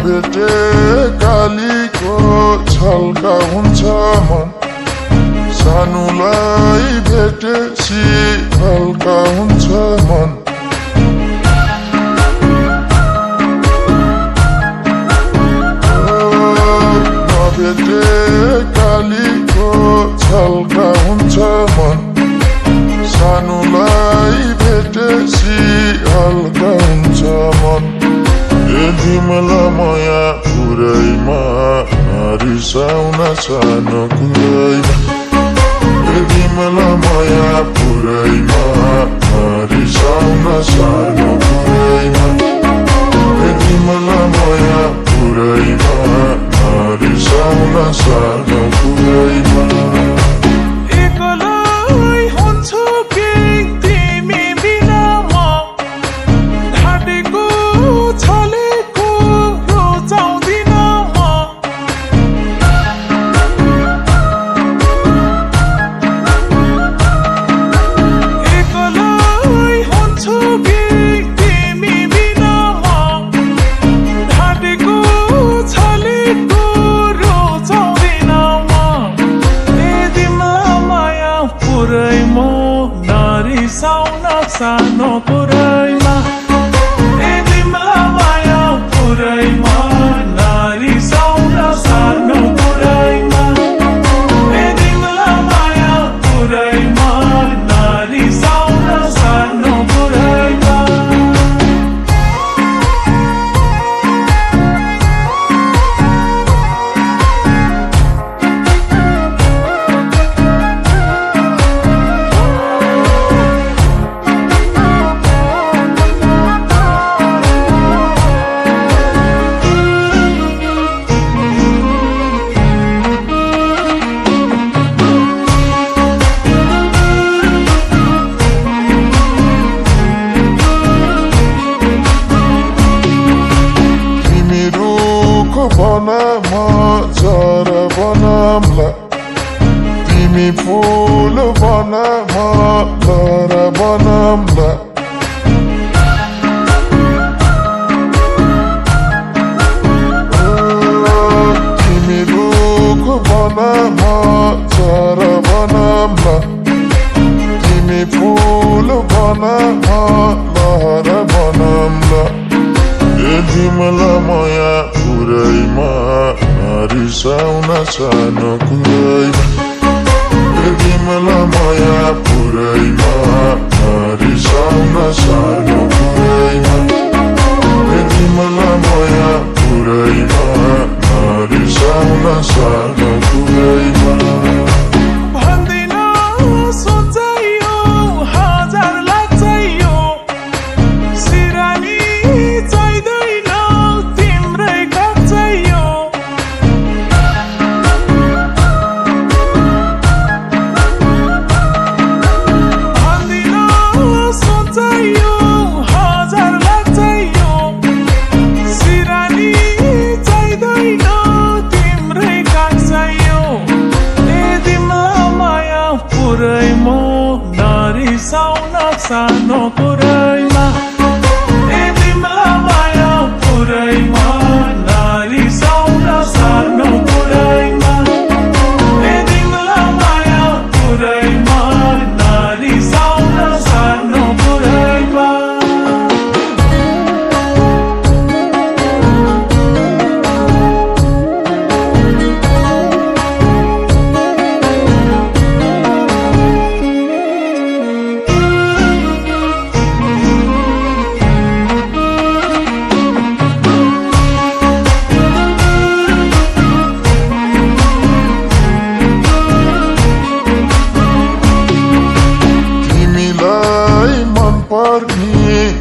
नभेटे कालीको छल्का हुन्छ मन सानुलाई भेटेसी हल्का हुन्छ मन नभेटे कालीको छल्का हुन्छ मन सानुलाई भेटेसी हल्का हुन्छ मन तिमला माया पुरैमा रिसाउन सानो कुरैमा तिमला माया पुरैमा रिसाउन सानो कुरैमा तिमला माया पुरैमा रिसाउन सानो कुरैमा सानो पुरैमा तिमीला माया पुरैमा नरिसाउन सानो पुरैमा तिमीला माया पुरैमा नरिसाउन सानो पुरैमा बना म चरा बनामला तिमी फूल बना म लरा बनामला तिमी रुख बना म चरा बनामला तिमी फूल बना म लहरा बनामला तिमला माया पुरैमा रिसाउन सानो कुरैमा तिमला माया पुरैमा रिसाउन सानो कुरैमा तिमला माया पुरैमा रिसाउन सानो कुरैमा सानो पुरैमा तिमीला माया पुरैमा नरिसाउन सानो पुरैमा तिमीला माया पुरैमा नरिसाउन सानो पुरैमा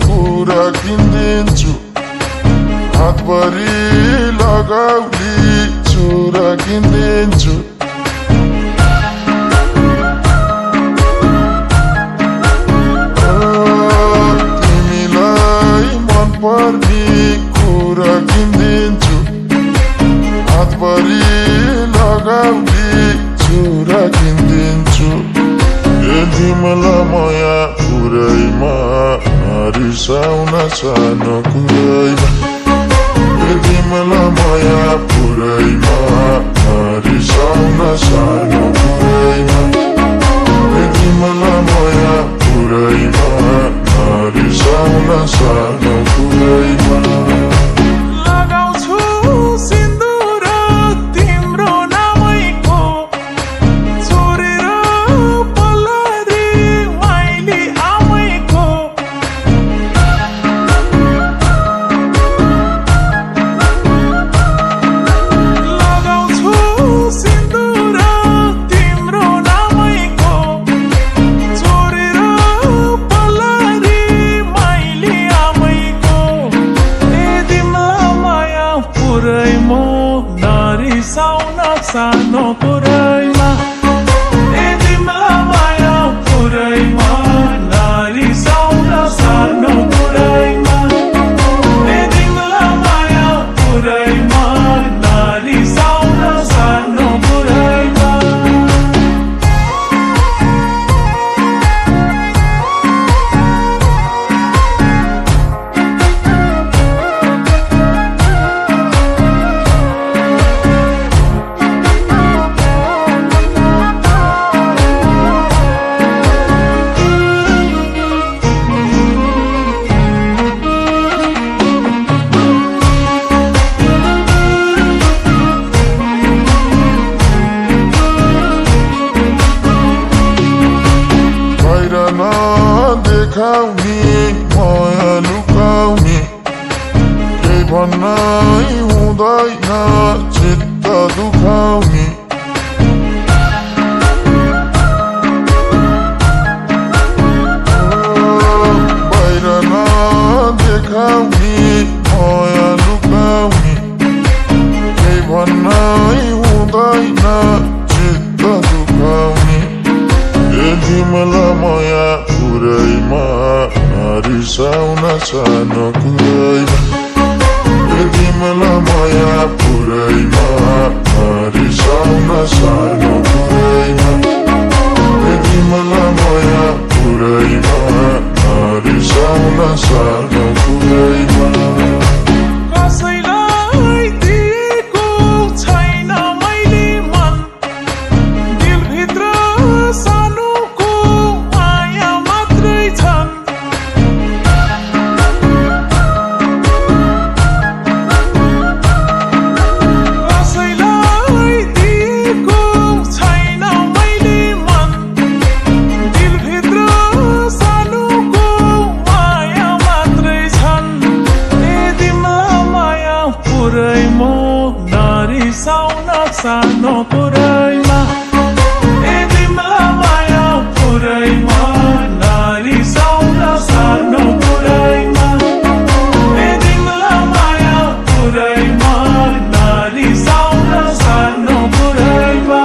कुरा किनिदिन्छु हातभरि लगाउली छुरा किनिदिन्छु तिमीलाई मनपर्ने कुरा किनिदिन्छु हातभरि लगाउली छुरा किनिदिन्छु तिमीलाई माया पुरैमा रिसाउन सानो कुरैमा तिमीलाई माया पुरैमा नरिसाउन सानो कुरैमा तिमीलाई माया पुरैमा नरिसाउन सानो कुरैमा लगाउँछु सिन्दुर तिम्रो नामैको छोरेर पल्लरी माइली आमैको लगाउँछु सिन्दुर तिम्रो नामैको छोरेर पल्लरी माइली आमैको पुरै म नरिसाउन सानो कुरैमा तिमीलाई माया पुरै म नरिसाउन सानो कुरैमा तिमीलाई माया पुरै म नरिसाउन सानो कुरैमा देखाउने माया लुकाउने केही भन्नै हुँदैन चित्त दुखाउने बाहिर नदेखाउने माया लुकाउने केही भन्नै हुँदैन चित्त दुखाउने तिमीलाई माया पुरैमा नरिसाउन सानो कुरैमा तिमीलाई माया पुरैमा नरिसाउन सानो कुरैमा तिमीलाई माया पुरैमा नरिसाउन सानो कुरैमा कसैलाई दिएको छैन मैले मन दिलभित्र सानोको माया मात्रै छन् कसैलाई दिएको छैन मैले मन दिलभित्र सानोको माया मात्रै छन् तिमीलाई माया पुरै म नरिसाउन सानो कुरैमा तिमीलाई माया पुरै म नरिसाउन सानो कुरैमा तिमीलाई माया पुरै म नरिसाउन सानो कुरैमा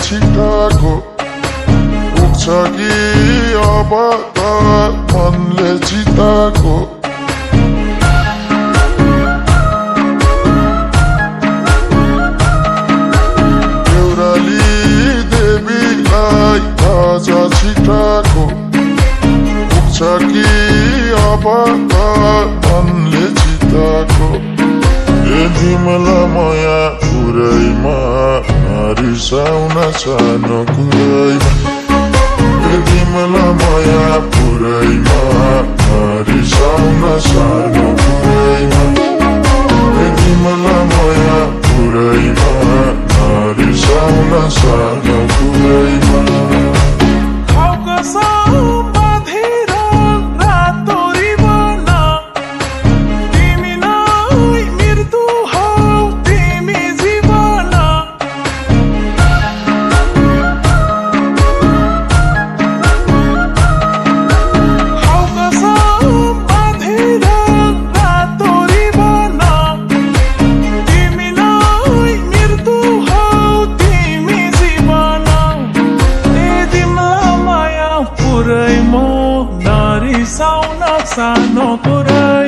छिटाको पुग्छ कि अब त मनले चिताको देउराली देवीलाई आज छिटाको पुग्छ कि अब त मनले चिताको तिमीलाई माया पुरैमा नरिसाउन सानो कुरैमा तिमीलाई माया पुरैमा नरिसाउन सानो कुरैमा तिमीलाई माया पुरैमा नरिसाउन सानो कुरैमा पुरा